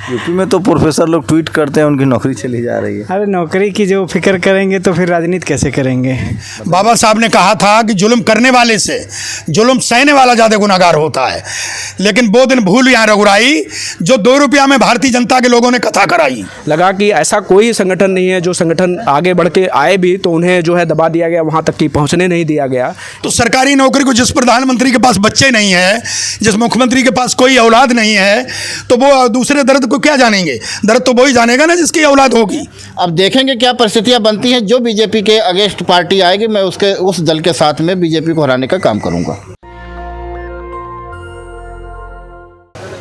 UP में तो professor लोग ट्वीट करते हैं उनकी नौकरी चली जा रही है। अरे नौकरी की जो फिक्र करेंगे तो फिर राजनीति कैसे करेंगे। बाबा साहब ने कहा था कि जुल्म करने वाले से जुल्म सहने वाला ज़्यादा गुनाहगार होता है, लेकिन वो दिन भूल यहाँ रघुराई जो 2 रुपया में भारतीय जनता के लोगों ने कथा कराई। लगा कि ऐसा कोई संगठन नहीं है जो संगठन आगे बढ़ के आए भी तो उन्हें जो है दबा दिया गया, वहाँ तक कि पहुँचने नहीं दिया गया। तो सरकारी नौकरी को जिस प्रधानमंत्री के पास बच्चे नहीं है, जिस मुख्यमंत्री के पास कोई औलाद नहीं है, तो वो दूसरे दर्द को क्या जानेंगे। दर्द तो वही जानेगा ना जिसकी औलाद होगी। अब देखेंगे क्या परिस्थितियां बनती हैं। जो बीजेपी के अगेंस्ट पार्टी आएगी मैं उस दल के साथ में बीजेपी को हराने का काम करूंगा।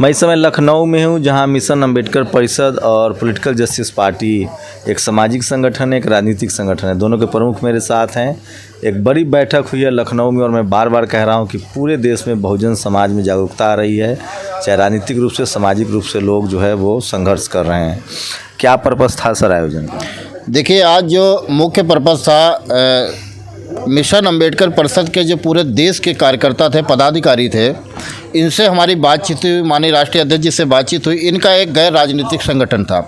मैं इस समय लखनऊ में हूँ, जहाँ मिशन अम्बेडकर परिषद और पॉलिटिकल जस्टिस पार्टी एक सामाजिक संगठन है, एक राजनीतिक संगठन है। दोनों के प्रमुख मेरे साथ हैं। एक बड़ी बैठक हुई है लखनऊ में और मैं बार बार कह रहा हूँ कि पूरे देश में बहुजन समाज में जागरूकता आ रही है, चाहे राजनीतिक रूप से सामाजिक रूप से लोग जो है वो संघर्ष कर रहे हैं। क्या पर्पस था सर आयोजन का? देखिए, आज जो मुख्य पर्पस था, मिशन अम्बेडकर परिषद के जो पूरे देश के कार्यकर्ता थे, पदाधिकारी थे, इनसे हमारी बातचीत हुई, माननीय राष्ट्रीय अध्यक्ष जी से बातचीत हुई। इनका एक गैर राजनीतिक संगठन था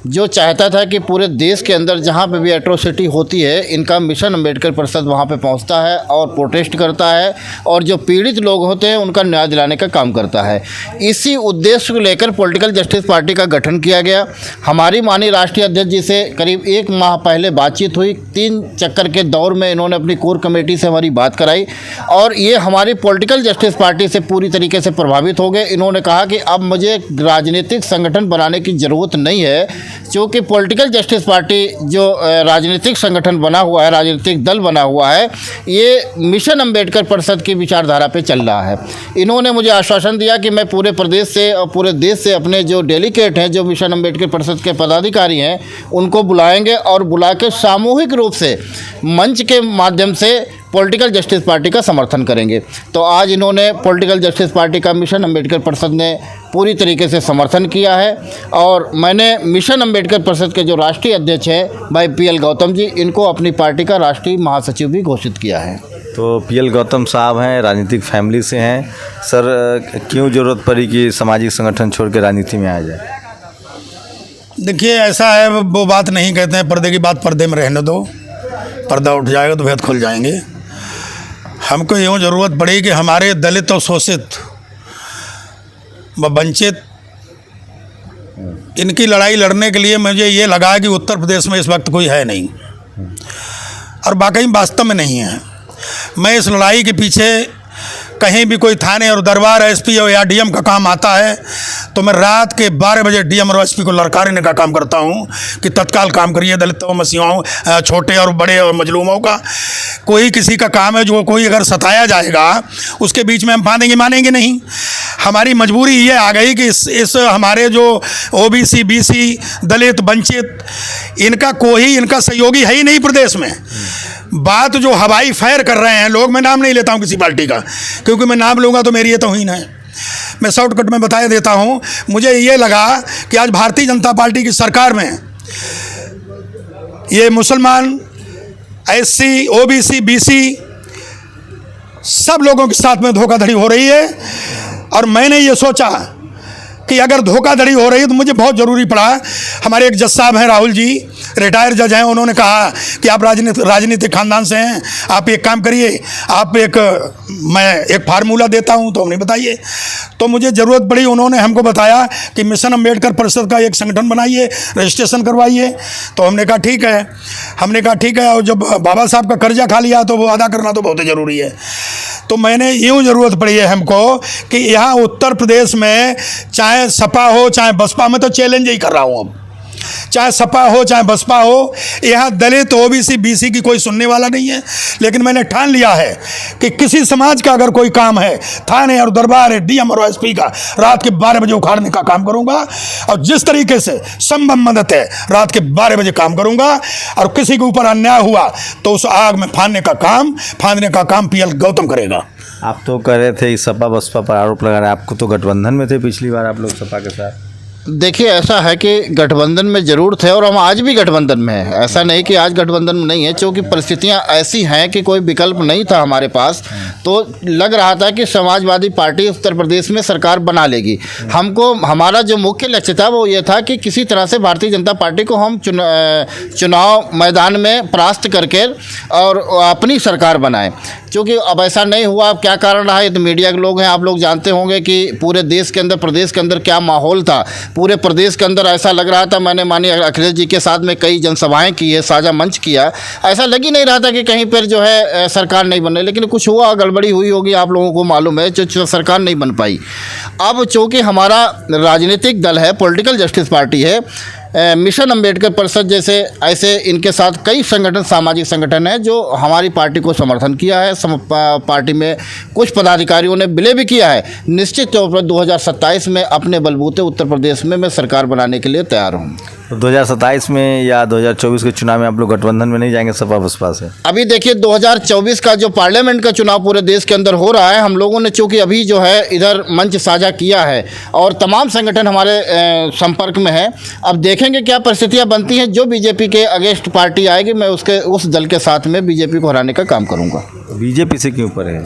जो चाहता था कि पूरे देश के अंदर जहाँ पे भी एट्रोसिटी होती है, इनका मिशन अम्बेडकर परिषद वहाँ पे पहुँचता है और प्रोटेस्ट करता है और जो पीड़ित लोग होते हैं उनका न्याय दिलाने का काम करता है। इसी उद्देश्य को लेकर पॉलिटिकल जस्टिस पार्टी का गठन किया गया। हमारी माननीय राष्ट्रीय अध्यक्ष जी से करीब 1 माह पहले बातचीत हुई। 3 चक्कर के दौर में इन्होंने अपनी कोर कमेटी से हमारी बात कराई और ये हमारी पॉलिटिकल जस्टिस पार्टी से पूरी तरीके से प्रभावित हो गए। इन्होंने कहा कि अब मुझे राजनीतिक संगठन बनाने की ज़रूरत नहीं है, क्योंकि पॉलिटिकल जस्टिस पार्टी जो राजनीतिक संगठन बना हुआ है, राजनीतिक दल बना हुआ है, ये मिशन अम्बेडकर परिषद की विचारधारा पे चल रहा है। इन्होंने मुझे आश्वासन दिया कि मैं पूरे प्रदेश से और पूरे देश से अपने जो डेलीगेट हैं, जो मिशन अम्बेडकर परिषद के पदाधिकारी हैं, उनको बुलाएंगे और बुला के सामूहिक रूप से मंच के माध्यम से पॉलिटिकल जस्टिस पार्टी का समर्थन करेंगे। तो आज इन्होंने पॉलिटिकल जस्टिस पार्टी का मिशन अम्बेडकर परिषद ने पूरी तरीके से समर्थन किया है और मैंने मिशन अम्बेडकर परिषद के जो राष्ट्रीय अध्यक्ष हैं भाई PL गौतम जी, इनको अपनी पार्टी का राष्ट्रीय महासचिव भी घोषित किया है। तो PL गौतम साहब हैं, राजनीतिक फैमिली से हैं। सर, क्यों ज़रूरत पड़ी कि सामाजिक संगठन छोड़ के राजनीति में आ जाए? देखिए, ऐसा है, वो बात नहीं कहते हैं, पर्दे की बात पर्दे में रहने दो, पर्दा उठ जाएगा तो भेद खुल जाएंगे। हमको यूँ ज़रूरत पड़ी कि हमारे दलित और शोषित व वंचित, इनकी लड़ाई लड़ने के लिए मुझे ये लगा कि उत्तर प्रदेश में इस वक्त कोई है नहीं, और वाकई वास्तव में नहीं है। मैं इस लड़ाई के पीछे कहीं भी कोई थाने और दरबार SP या DM का काम आता है तो मैं रात के 12 बजे DM और SP को ललकारने का काम करता हूं कि तत्काल काम करिए दलितों, मसीहाओं, छोटे और बड़े और मजलूमों का। कोई किसी का काम है जो कोई अगर सताया जाएगा उसके बीच में हम मानेंगे नहीं। हमारी मजबूरी ये आ गई कि इस हमारे जो OBC, BC, दलित, वंचित, इनका सहयोगी है ही नहीं प्रदेश में। बात जो हवाई फायर कर रहे हैं लोग, मैं नाम नहीं लेता हूं किसी पार्टी का, क्योंकि मैं नाम लूँगा तो मेरी ये तौहीन है। मैं शॉर्टकट में बता देता हूं। मुझे ये लगा कि आज भारतीय जनता पार्टी की सरकार में ये मुसलमान, SC, OBC, BC सब लोगों के साथ में धोखाधड़ी हो रही है। और मैंने ये सोचा कि अगर धोखाधड़ी हो रही है तो मुझे बहुत ज़रूरी पड़ा। हमारे एक जज साहब हैं, राहुल जी, रिटायर जज हैं, उन्होंने कहा कि आप राजनीतिक खानदान से हैं, आप एक काम करिए, मैं एक फार्मूला देता हूं, तो हमने बताइए। तो मुझे ज़रूरत पड़ी, उन्होंने हमको बताया कि मिशन अम्बेडकर परिषद का एक संगठन बनाइए, रजिस्ट्रेशन करवाइए। तो हमने कहा ठीक है। और जब बाबा साहब का कर्जा खा लिया तो वो अदा करना तो बहुत ज़रूरी है। तो मैंने यूँ ज़रूरत पड़ी है हमको कि यहाँ उत्तर प्रदेश में चाहे सपा हो चाहे बसपा, मैं तो चैलेंज ही कर रहा हूँ अब, चाहे सपा हो चाहे बसपा हो, यहाँ दलित, OBC, BC की कोई सुनने वाला नहीं है। लेकिन मैंने ठान लिया है कि किसी समाज का अगर कोई काम है, थाने और दरबार है, DM और SP का, रात के 12 बजे उखाड़ने का काम करूंगा। और जिस तरीके से संभव मदद है रात के 12 बजे काम करूंगा। और किसी के ऊपर अन्याय हुआ तो उस आग में फांदने का काम PL गौतम करेगा। आप तो कह रहे थे सपा बसपा पर आरोप लगा रहे, आपको तो गठबंधन में थे पिछली बार आप लोग सपा के साथ। देखिए, ऐसा है कि गठबंधन में ज़रूर थे और हम आज भी गठबंधन में हैं। ऐसा नहीं कि आज गठबंधन में नहीं है, क्योंकि परिस्थितियां ऐसी हैं कि कोई विकल्प नहीं था हमारे पास। तो लग रहा था कि समाजवादी पार्टी उत्तर प्रदेश में सरकार बना लेगी। हमको हमारा जो मुख्य लक्ष्य था वो ये था कि किसी तरह से भारतीय जनता पार्टी को हम चुनाव मैदान में परास्त करके और अपनी सरकार बनाएं। क्योंकि अब ऐसा नहीं हुआ। अब क्या कारण रहा, ये तो मीडिया के लोग हैं, आप लोग जानते होंगे कि पूरे देश के अंदर, प्रदेश के अंदर क्या माहौल था। पूरे प्रदेश के अंदर ऐसा लग रहा था, मैंने माननीय अखिलेश जी के साथ में कई जनसभाएं की है, साझा मंच किया, ऐसा लग ही नहीं रहा था कि कहीं पर जो है सरकार नहीं बन रही। लेकिन कुछ हुआ, गड़बड़ी हुई होगी, आप लोगों को मालूम है, जो सरकार नहीं बन पाई। अब चूँकि हमारा राजनीतिक दल है, पॉलिटिकल जस्टिस पार्टी है, मिशन अंबेडकर परिषद जैसे ऐसे इनके साथ कई संगठन, सामाजिक संगठन हैं जो हमारी पार्टी को समर्थन किया है। पार्टी में कुछ पदाधिकारियों ने विलय भी किया है। निश्चित तौर पर 2027 में अपने बलबूते उत्तर प्रदेश में मैं सरकार बनाने के लिए तैयार हूँ। तो 2027 में या 2024 के चुनाव में आप लोग गठबंधन में नहीं जाएंगे सपा बसपा से? अभी देखिए, 2024 का जो पार्लियामेंट का चुनाव पूरे देश के अंदर हो रहा है, हम लोगों ने चूँकि अभी जो है इधर मंच साझा किया है और तमाम संगठन हमारे संपर्क में है। अब देखेंगे क्या परिस्थितियां बनती हैं। जो बीजेपी के अगेंस्ट पार्टी आएगी, मैं उस दल के साथ में बीजेपी को हराने का काम करूँगा। बीजेपी से क्यों परे?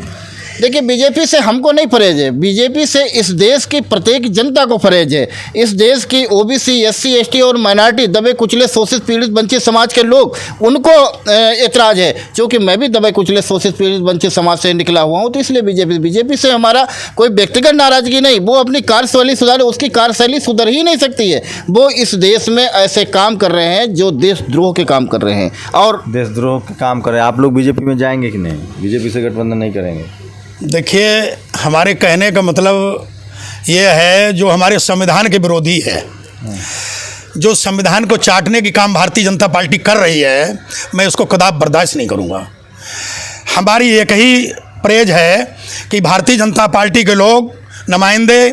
देखिए, बीजेपी से हमको नहीं परहेज है, बीजेपी से इस देश की प्रत्येक जनता को परहेज है। इस देश की ओबीसी, एससी, एसटी और माइनॉरिटी, दबे कुचले, शोषित, पीड़ित, वंचित समाज के लोग, उनको एतराज़ है। क्योंकि मैं भी दबे कुचले, शोषित, पीड़ित, वंचित समाज से निकला हुआ हूँ, तो इसलिए बीजेपी से हमारा कोई व्यक्तिगत नाराजगी नहीं। वो अपनी कार्यशैली सुधारे, उसकी कार्यशैली सुधर ही नहीं सकती है। वो इस देश में ऐसे काम कर रहे हैं जो देशद्रोह के काम कर रहे हैं और देशद्रोह के काम कर रहे हैं। आप लोग बीजेपी में जाएंगे कि नहीं? बीजेपी से गठबंधन नहीं करेंगे? देखिए, हमारे कहने का मतलब ये है, जो हमारे संविधान के विरोधी है, जो संविधान को चाटने की काम भारतीय जनता पार्टी कर रही है, मैं उसको कदाप बर्दाश्त नहीं करूँगा। हमारी एक ही परहेज है कि भारतीय जनता पार्टी के लोग, नुमाइंदे,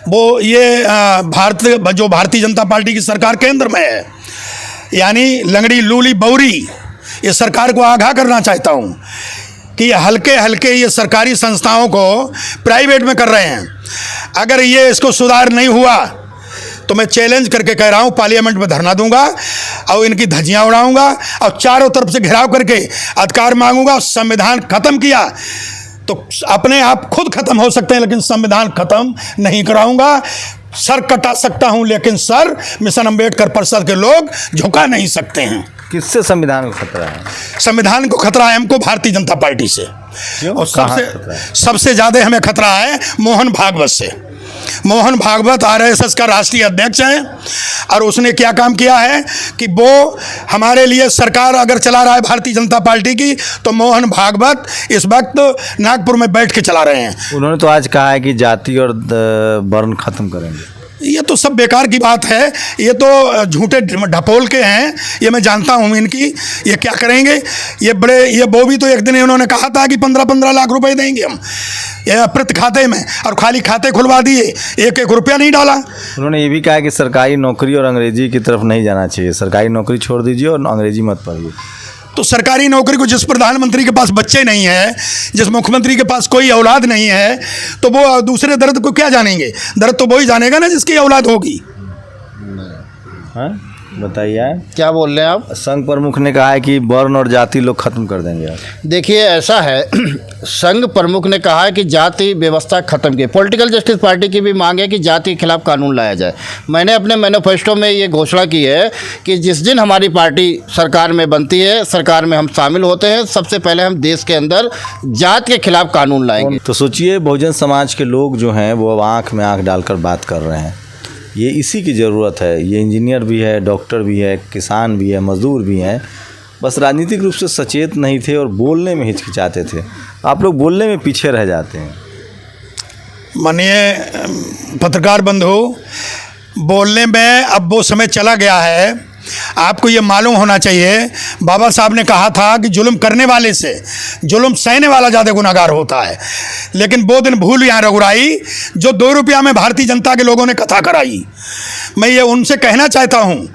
वो ये जो भारतीय जनता पार्टी की सरकार केंद्र में है, यानी लंगड़ी लूली बौरी, ये सरकार को आगाह करना चाहता हूँ कि हल्के हल्के ये सरकारी संस्थाओं को प्राइवेट में कर रहे हैं। अगर ये इसको सुधार नहीं हुआ तो मैं चैलेंज करके कह रहा हूँ, पार्लियामेंट में धरना दूंगा और इनकी धज्जियाँ उड़ाऊंगा और चारों तरफ से घेराव करके अधिकार मांगूंगा। संविधान खत्म किया तो अपने आप खुद खत्म हो सकते हैं, लेकिन संविधान खत्म नहीं कराऊंगा। सर कटा सकता हूं, लेकिन सर मिशन अंबेडकर परिषद के लोग झुका नहीं सकते हैं। किससे संविधान को खतरा है? संविधान को खतरा है हमको भारतीय जनता पार्टी से। और सबसे ज़्यादा हमें खतरा है मोहन भागवत से। मोहन भागवत आरएसएस का राष्ट्रीय अध्यक्ष हैं और उसने क्या काम किया है कि वो हमारे लिए सरकार अगर चला रहा है भारतीय जनता पार्टी की, तो मोहन भागवत इस वक्त नागपुर में बैठ के चला रहे हैं। उन्होंने तो आज कहा है कि जाति और वर्ण खत्म करेंगे। ये तो सब बेकार की बात है, ये तो झूठे ढपोल के हैं, ये मैं जानता हूँ इनकी। ये क्या करेंगे, ये वो भी तो एक दिन इन्होंने कहा था कि 15-15 लाख रुपए देंगे हम प्रति खाते में, और खाली खाते खुलवा दिए, 1-1 रुपया नहीं डाला। उन्होंने ये भी कहा कि सरकारी नौकरी और अंग्रेजी की तरफ नहीं जाना चाहिए, सरकारी नौकरी छोड़ दीजिए और अंग्रेजी मत पढ़िए। तो सरकारी नौकरी को, जिस प्रधानमंत्री के पास बच्चे नहीं हैं, जिस मुख्यमंत्री के पास कोई औलाद नहीं है, तो वो दूसरे दर्द को क्या जानेंगे? दर्द तो वही जानेगा ना जिसकी औलाद होगी। हाँ, बताइए क्या बोल रहे हैं आप? संघ प्रमुख ने कहा है कि वर्ण और जाति लोग खत्म कर देंगे आप। देखिए, ऐसा है, संघ प्रमुख ने कहा है कि जाति व्यवस्था खत्म की। पॉलिटिकल जस्टिस पार्टी की भी मांग है कि जाति के खिलाफ कानून लाया जाए। मैंने अपने मैनिफेस्टो में ये घोषणा की है कि जिस दिन हमारी पार्टी सरकार में बनती है, सरकार में हम शामिल होते हैं, सबसे पहले हम देश के अंदर जाति के खिलाफ कानून लाएंगे। तो सोचिए, बहुजन समाज के लोग जो हैं वो अब आँख में आँख डालकर बात कर रहे हैं। ये इसी की ज़रूरत है। ये इंजीनियर भी है, डॉक्टर भी है, किसान भी है, मजदूर भी हैं, बस राजनीतिक रूप से सचेत नहीं थे और बोलने में हिचकिचाते थे। आप लोग बोलने में पीछे रह जाते हैं। माननीय पत्रकार बंधु, बोलने में अब वो समय चला गया है। आपको ये मालूम होना चाहिए, बाबा साहब ने कहा था कि जुल्म करने वाले से जुल्म सहने वाला ज़्यादा गुनाहगार होता है। लेकिन वो दिन भूल यहाँ रघुराई जो 2 रुपया में भारतीय जनता के लोगों ने कथा कराई। मैं ये उनसे कहना चाहता हूँ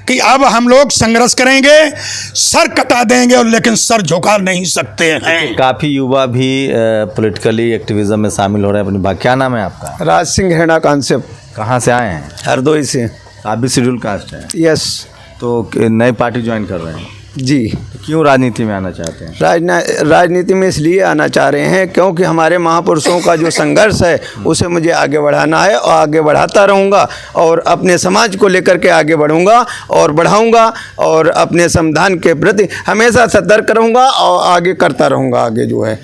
कि अब हम लोग संघर्ष करेंगे, सर कटा देंगे, और लेकिन सर झुका नहीं सकते हैं। काफ़ी युवा भी पॉलिटिकली एक्टिविज्म में शामिल हो रहे हैं। अपनी क्या नाम है आपका? राज सिंह हेड़ा कांसेप। कहाँ से आए हैं? हरदोई से। आप भी शेड्यूल कास्ट हैं, यस तो नई पार्टी ज्वाइन कर रहे हैं, जी। तो क्यों राजनीति में आना चाहते हैं? राजनीति में इसलिए आना चाह रहे हैं क्योंकि हमारे महापुरुषों का जो संघर्ष है उसे मुझे आगे बढ़ाना है और आगे बढ़ाता रहूँगा और अपने समाज को लेकर के आगे बढ़ूँगा और बढ़ाऊँगा और अपने संविधान के प्रति हमेशा सतर्क रहूँगा और आगे करता रहूँगा आगे जो है।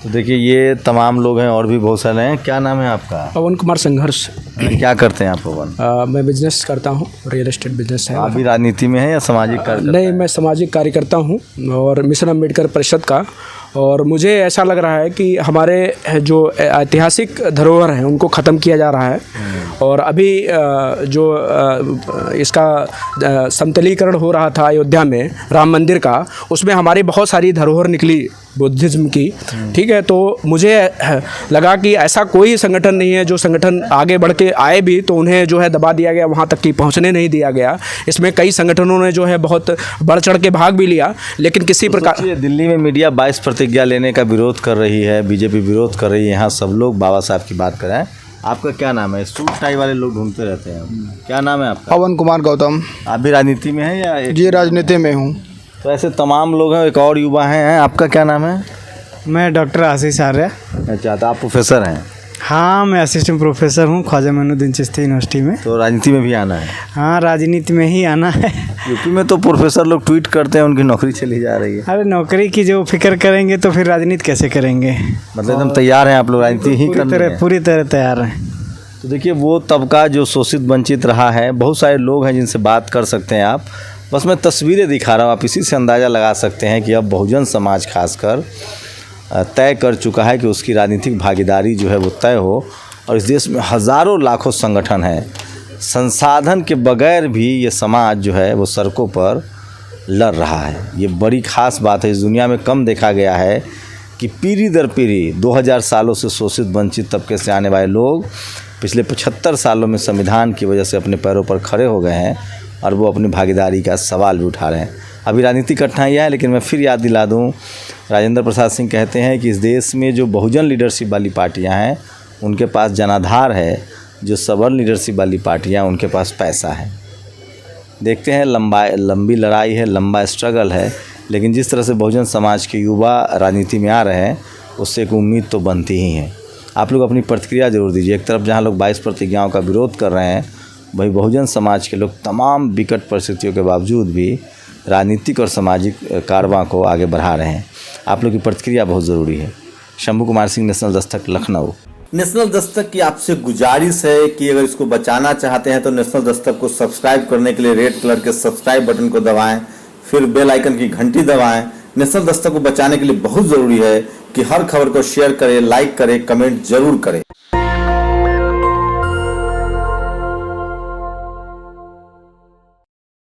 तो देखिए ये तमाम लोग हैं और भी बहुत सारे हैं। क्या नाम है आपका? पवन कुमार संघर्ष। क्या करते हैं आप पवन? मैं बिजनेस करता हूँ, रियल एस्टेट बिजनेस है। आप भी राजनीति में हैं या सामाजिक कार्य? नहीं, मैं सामाजिक कार्यकर्ता हूँ और मिशन अम्बेडकर परिषद का। और मुझे ऐसा लग रहा है कि हमारे जो ऐतिहासिक धरोहर हैं उनको ख़त्म किया जा रहा है और अभी जो इसका समतलीकरण हो रहा था अयोध्या में राम मंदिर का, उसमें हमारी बहुत सारी धरोहर निकली बुद्धिज़्म की, ठीक है। तो मुझे लगा कि ऐसा कोई संगठन नहीं है जो संगठन आगे बढ़ के आए भी तो उन्हें जो है दबा दिया गया, वहाँ तक कि पहुँचने नहीं दिया गया। इसमें कई संगठनों ने जो है बहुत बढ़ चढ़ के भाग भी लिया, लेकिन किसी प्रकार दिल्ली में मीडिया 22 प्रतिज्ञा लेने का विरोध कर रही है, बीजेपी विरोध कर रही है, यहाँ सब लोग बाबा साहब की बात कर रहे हैं। आपका क्या नाम है? सूट टाई वाले लोग ढूंढते रहते हैं। क्या नाम है आपका? पवन कुमार गौतम। आप भी राजनीति में हैं या जी राजनीति में हूँ। तो ऐसे तमाम लोग हैं, एक और युवा हैं। आपका क्या नाम है? मैं डॉक्टर आशीष आर्य। अच्छा, तो आप प्रोफेसर हैं? हाँ, मैं असिस्टेंट प्रोफेसर हूँ ख्वाजा मोइनुद्दीन चिश्ती यूनिवर्सिटी में। तो राजनीति में भी आना है? हाँ, राजनीति में ही आना है। यूपी में तो प्रोफेसर लोग ट्वीट करते हैं उनकी नौकरी चली जा रही है। अरे नौकरी की जो फिक्र करेंगे तो फिर राजनीति कैसे करेंगे? मतलब एकदम तैयार हैं आप लोग राजनीति ही करने में? पूरी तरह तैयार हैं। तो देखिए वो तबका जो शोषित वंचित रहा है, बहुत सारे लोग हैं जिनसे बात कर सकते हैं आप। बस मैं तस्वीरें दिखा रहा हूँ, आप इसी से अंदाज़ा लगा सकते हैं कि अब बहुजन समाज खासकर तय कर चुका है कि उसकी राजनीतिक भागीदारी जो है वो तय हो। और इस देश में हज़ारों लाखों संगठन हैं, संसाधन के बगैर भी ये समाज जो है वो सड़कों पर लड़ रहा है। ये बड़ी ख़ास बात है, इस दुनिया में कम देखा गया है कि पीढ़ी दर पीढ़ी 2000 सालों से शोषित वंचित तबके से आने वाले लोग पिछले 75 सालों में संविधान की वजह से अपने पैरों पर खड़े हो गए हैं और वो अपनी भागीदारी का सवाल भी उठा रहे हैं। अभी राजनीतिक कठिनाइयाँ हैं, लेकिन मैं फिर याद दिला दूँ, राजेंद्र प्रसाद सिंह कहते हैं कि इस देश में जो बहुजन लीडरशिप वाली पार्टियाँ हैं उनके पास जनाधार है, जो सवर्ण लीडरशिप वाली पार्टियाँ उनके पास पैसा है। देखते हैं, लंबी लड़ाई है, लंबा स्ट्रगल है, लेकिन जिस तरह से बहुजन समाज के युवा राजनीति में आ रहे हैं उससे एक उम्मीद तो बनती ही है। आप लोग अपनी प्रतिक्रिया जरूर दीजिए। एक तरफ जहाँ लोग 22 प्रतिज्ञाओं का विरोध कर रहे हैं, वही बहुजन समाज के लोग तमाम विकट परिस्थितियों के बावजूद भी राजनीतिक और सामाजिक कारवां को आगे बढ़ा रहे हैं। आप लोग की प्रतिक्रिया बहुत ज़रूरी है। शंभू कुमार सिंह, नेशनल दस्तक, लखनऊ। नेशनल दस्तक की आपसे गुजारिश है कि अगर इसको बचाना चाहते हैं तो नेशनल दस्तक को सब्सक्राइब करने के लिए रेड कलर के सब्सक्राइब बटन को दबाएं, फिर बेल आइकन की घंटी दबाएं। नेशनल दस्तक को बचाने के लिए बहुत ज़रूरी है कि हर खबर को शेयर करें, लाइक करें, कमेंट जरूर करें।